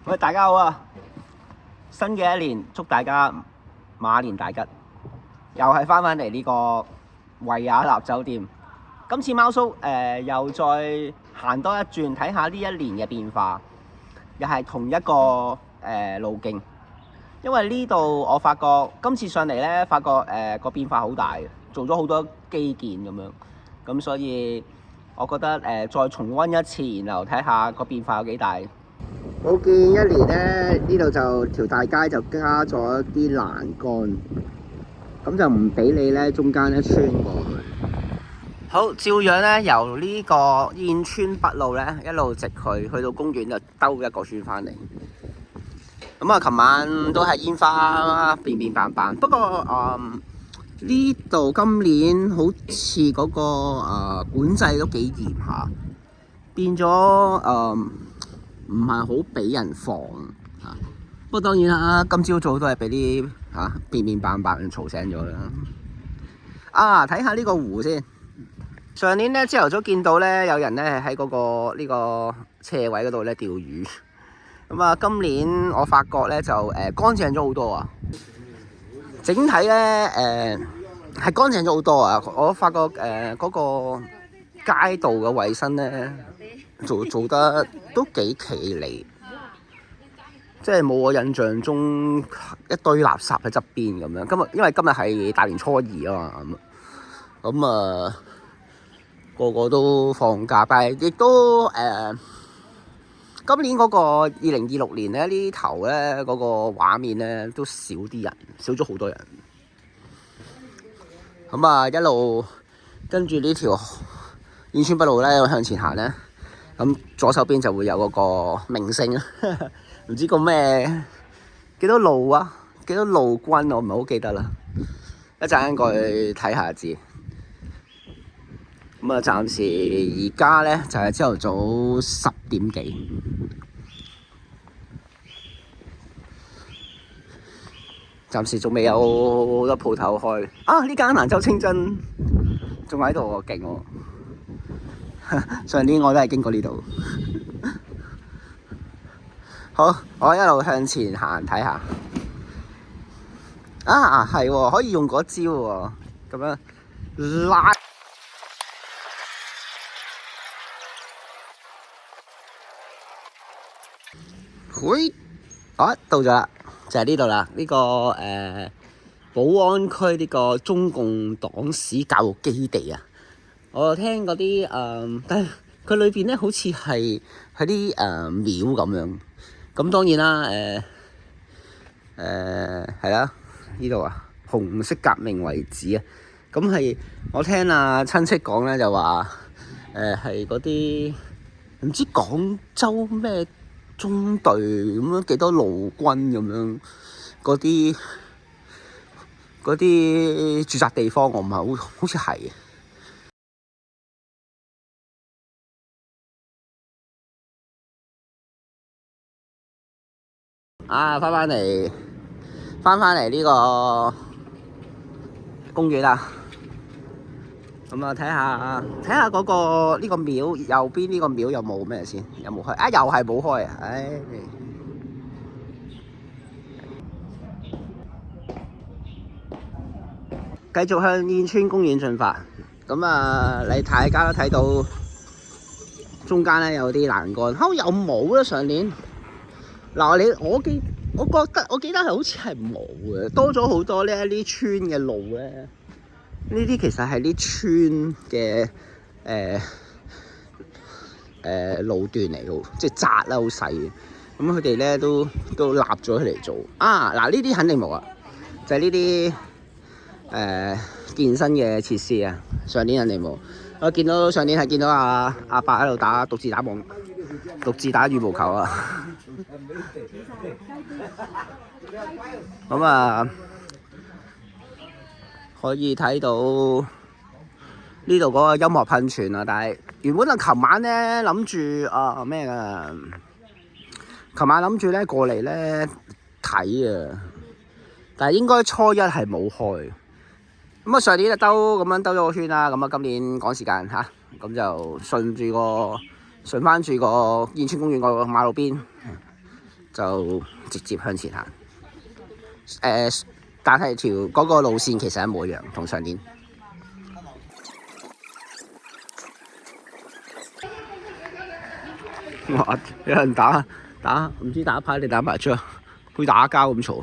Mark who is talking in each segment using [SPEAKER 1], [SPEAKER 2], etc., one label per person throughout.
[SPEAKER 1] 喂，大家好啊！新嘅一年，祝大家馬年大吉。又係翻嚟呢個維也納酒店。今次貓叔又再行多一轉，睇下呢一年嘅變化，又係同一個路徑。因為呢度我發覺今次上嚟咧，發覺個變化好大，做咗好多基建咁樣，咁所以我覺得再重溫一次，然後睇下個變化有幾大。我見一年咧，呢度就條大街就加咗啲欄杆，咁就唔俾你咧中間咧穿過去。好，照樣咧由呢個燕村北路咧一路直去到公園就兜一個圈翻嚟。咁啊，琴晚都係煙花變變扮扮，不過呢度今年好似嗰個管制都幾嚴下，變咗唔係好俾人放嚇。不過當然啦，今朝早都係俾啲變變扮扮嘈醒咗啦。睇下呢個湖先。上年咧朝頭早見到咧有人咧喺嗰個呢個斜位嗰度咧釣魚。咁啊，今年我發覺咧就乾淨咗好多啊！整體咧係乾淨咗好多啊！我發覺嗰個街道嘅衞生咧做得都幾企理，即係冇我印象中一堆垃圾喺側邊咁樣。因為今日係大年初二啊嘛，咁個個都放假，但係亦都今年嗰個2026年咧呢頭咧嗰個畫面咧都少啲人，少咗好多人。咁啊一路跟住呢條燕村北路咧向前行咧，咁左手邊就會有嗰個名勝啊，唔知個咩幾多路啊，幾多路軍我唔係好記得啦，一陣間過去睇下知。咁啊，暫時而家咧就係朝頭早10點幾，暫時仲未有好多鋪頭開。呢間蘭州清真仲喺度喎，勁喎！上年我都係經過呢度。好，我一路向前行睇下。係喎，可以用嗰招喎，咁樣拉。到咗啦，就係呢度啦。呢個寶安區呢個中共黨史教育基地啊，我聽嗰啲但係佢裏邊咧好似係啲廟咁樣。咁當然啦，係啦，呢度啊，紅色革命遺址啊。咁係我聽親戚講咧，就話係嗰啲唔知廣州咩中隊咁樣幾多陸軍咁樣嗰啲駐紮地方，我唔係好似係。翻返嚟呢個公園啦。咁啊，睇下嗰個呢個廟右邊呢個廟有冇咩先？有冇開？又係冇開啊！繼續向燕村公園進發。咁啊，大家都睇到中間咧有啲欄杆，有冇咧？上年嗱，我記得係好似係冇嘅，多咗好多呢啲村嘅路咧。呢啲其實係啲村嘅路段嚟嘅，即係窄啦，好細嘅。咁佢哋咧都立咗佢嚟做。呢啲肯定冇啊，就係呢啲健身嘅設施啊。上年肯定冇。我上年係見到阿伯喺度獨自打羽毛球啊。咁啊，可以睇到呢度嗰個音樂噴泉啊，但係原本琴晚咧諗住咩㗎？琴晚諗住咧過嚟咧睇啊，但係應該初一係冇開。咁上年就咁樣兜咗個圈啦。咁今年趕時間嚇，咁就順翻住個燕村公園個馬路邊就直接向前行。但係嗰個路線其實一模一樣，同上年。哇！有人打，唔知打牌定打麻將，好似打交咁嘈。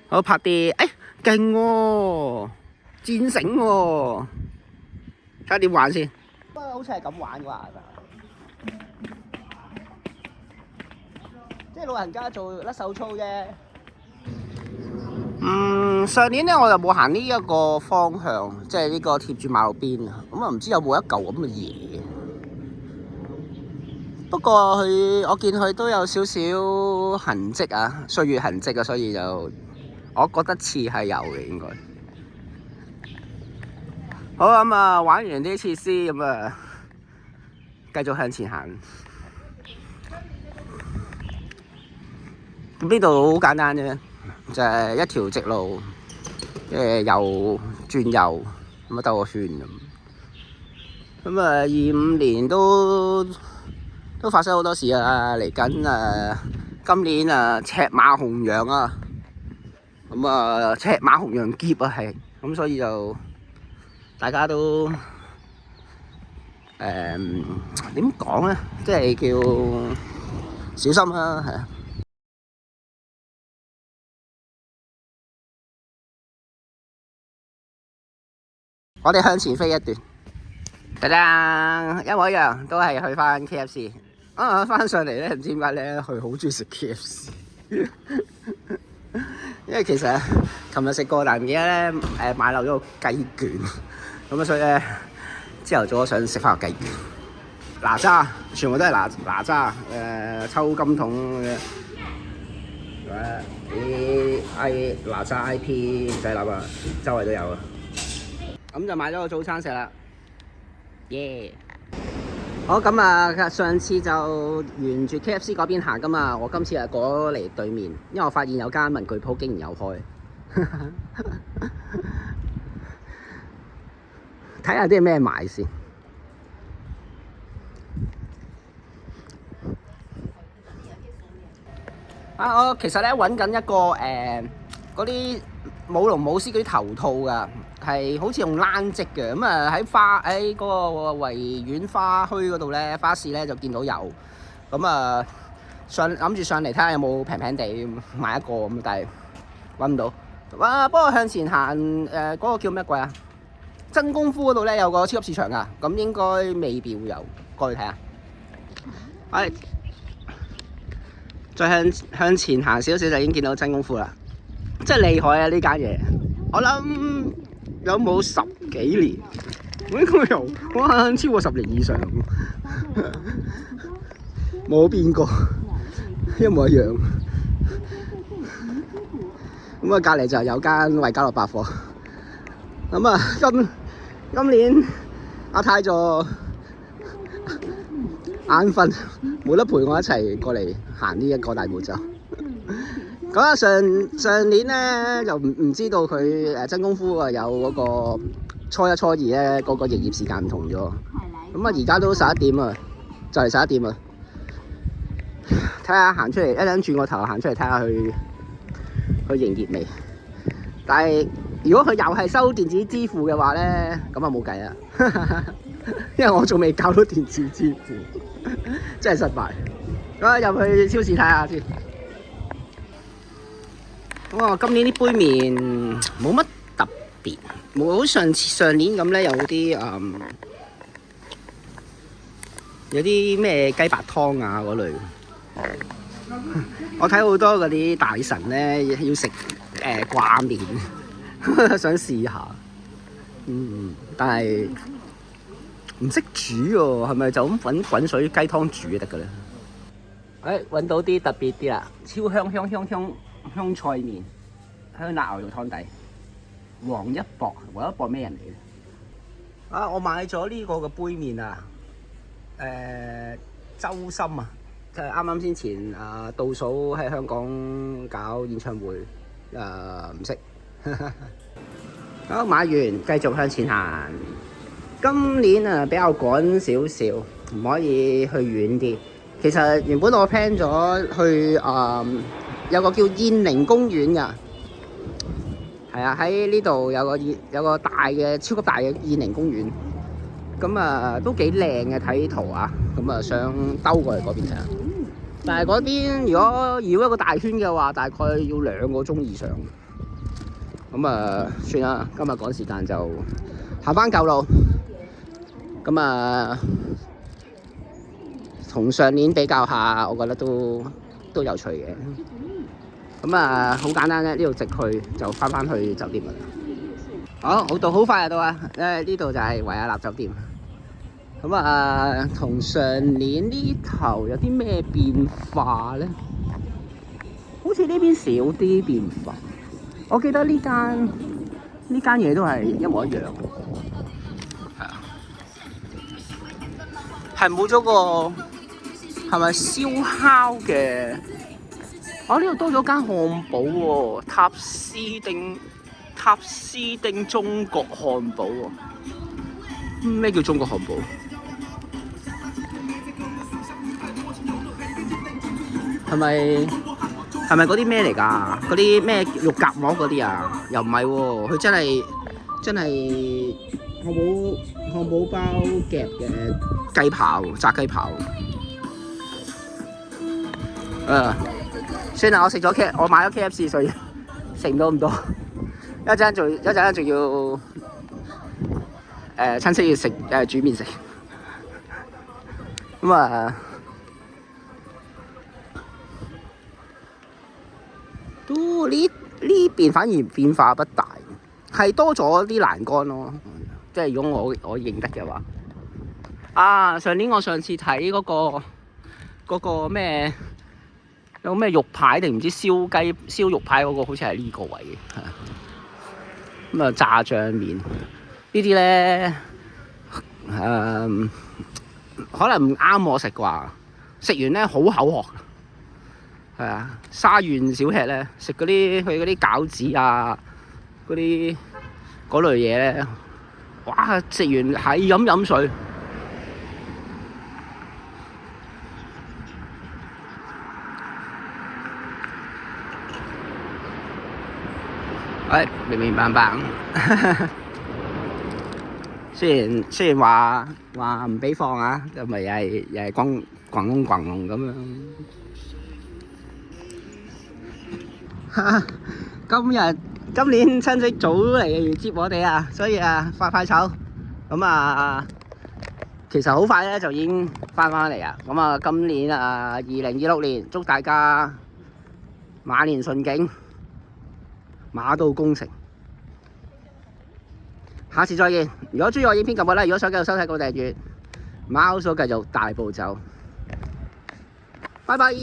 [SPEAKER 1] 好拍啲，勁喎，戰繩喎，睇下點玩先。不過好似係咁玩啩，即係老人家做甩手操啫。上年咧我就冇行呢一個方向，即係呢個貼住馬路邊啊。咁啊唔知有冇一嚿咁嘅嘢。不過我見佢都有少少痕跡啊，歲月痕跡啊，所以就我覺得似係有嘅應該。好咁啊，玩完啲設施咁啊，繼續向前行。咁呢度好簡單啫，就係一條直路，右轉右咁啊，兜個圈咁。咁啊，25年都發生好多事啊！嚟緊今年赤馬紅羊啊，咁啊赤馬紅羊劫啊係，咁所以就大家都點講咧，即係叫小心啦，係啊！我哋向前飛一段，得啦，一模一樣，都係去翻 KFC。翻上嚟咧，唔知點解咧，佢好中意食 KFC。因為其實琴日食過，但唔記得咧買漏咗個雞卷，咁啊所以咧朝頭早想食翻個雞卷。哪吒全部都係哪吒，抽金筒嘅。哪吒 IP 唔使諗啊，周圍都有啊。咁就買咗個早餐食啦，耶！好咁啊，上次就沿住 KFC 嗰邊行噶嘛，我今次係過嚟對面，因為我發現有間文具鋪竟然有開，睇下啲咩買先。我其實咧揾緊一個嗰啲舞龍舞獅嗰啲頭套噶。係好似用冷織嘅，咁啊喺嗰個維園花墟嗰度咧，花市咧就見到有，咁啊諗住上嚟睇下有冇平平地買一個咁，但係揾唔到。不過向前行嗰個叫咩鬼啊？真功夫嗰度咧有個超級市場噶，咁應該未必會有，過去睇下。係，再向前行少少就已經見到真功夫啦，真係厲害啊！呢間嘢，我諗有冇10幾年？應該有，哇！超過10年以上，冇變過，一模一樣。咁啊，隔離就有間維家樂百貨。咁啊，今年阿太座眼瞓，冇得陪我一齊過嚟行呢一個大步走。咁啊，上年咧就唔知道佢真功夫啊有嗰個初1、初2咧嗰個營業時間唔同咗。咁啊，而家都11點啊，就嚟11點啊。睇下行出嚟，一陣轉個頭行出嚟睇下佢營業未。但係如果佢又係收電子支付嘅話咧，咁啊冇計啦，因為我仲未搞到電子支付，真係失敗。咁啊，入去超市睇下先。哇！今年啲杯麵冇乜特別，冇好上年咁咧，有啲咩雞白湯啊嗰類。我睇好多嗰啲大神咧要食掛麵，想試下。但係唔識煮喎，係咪就咁揾滾水雞湯煮就得㗎咧？揾到啲特別啲啦，超香菜麵，香辣牛肉湯底，黃一博咩人嚟嘅？我買咗呢個嘅杯麵啊，周深啊，就係啱先前倒數喺香港搞演唱會，唔識。好，買完繼續向前行。今年比較趕少少，唔可以去遠啲，
[SPEAKER 2] 其實原本我 plan 咗去有個叫燕寧公園㗎，係啊，喺呢度有個大嘅超級大嘅燕寧公園，咁都幾靚嘅，睇圖啊，咁想兜過嚟嗰邊睇下。但係嗰邊如果繞一個大圈嘅話，大概要2個鐘以上。咁算啦，今日趕時間就行翻舊路。咁同上年比較下，我覺得都有趣嘅。咁好簡單啫，呢度直去就翻去酒店啦。好到好快就到啊！呢度就係維也納酒店。咁同上年呢頭有啲咩變化咧？好似呢邊少啲變化。我記得呢間嘢都係一模一樣。係啊，係冇咗個係咪燒烤嘅？呢度多咗間漢堡喎，塔斯丁中國漢堡喎。咩叫中國漢堡？係咪嗰啲咩嚟㗎？嗰啲咩肉夾饃嗰啲啊？又唔係喎，佢真係漢堡包夾嘅雞扒喎，炸雞扒喎。算啦，我買咗 KFC， 所以食唔到咁多。一陣間仲要親戚要食煮麵食。都呢邊反而變化不大，係多咗啲欄杆咯。即係如果我認得嘅話，上次睇嗰個咩有咩肉排定唔知燒肉排嗰個，好似係呢個位嘅。炸醬麵呢啲咧，可能唔啱我食啩，食完咧好口渴。係啊，沙縣小吃咧，食佢嗰啲餃子啊，嗰類嘢咧，哇！食完係飲水。明白。雖然話唔俾放啊，咁咪又係轟隆咁樣。今年親戚早嚟接我哋啊，所以快手。其實好快咧就已經翻嚟啊。今年2026年，祝大家馬年順景，馬到功成。下次再見。如果中意我影片，撳個 like，如果想繼續收睇，個訂閱。貓嫂繼續大步走。拜拜。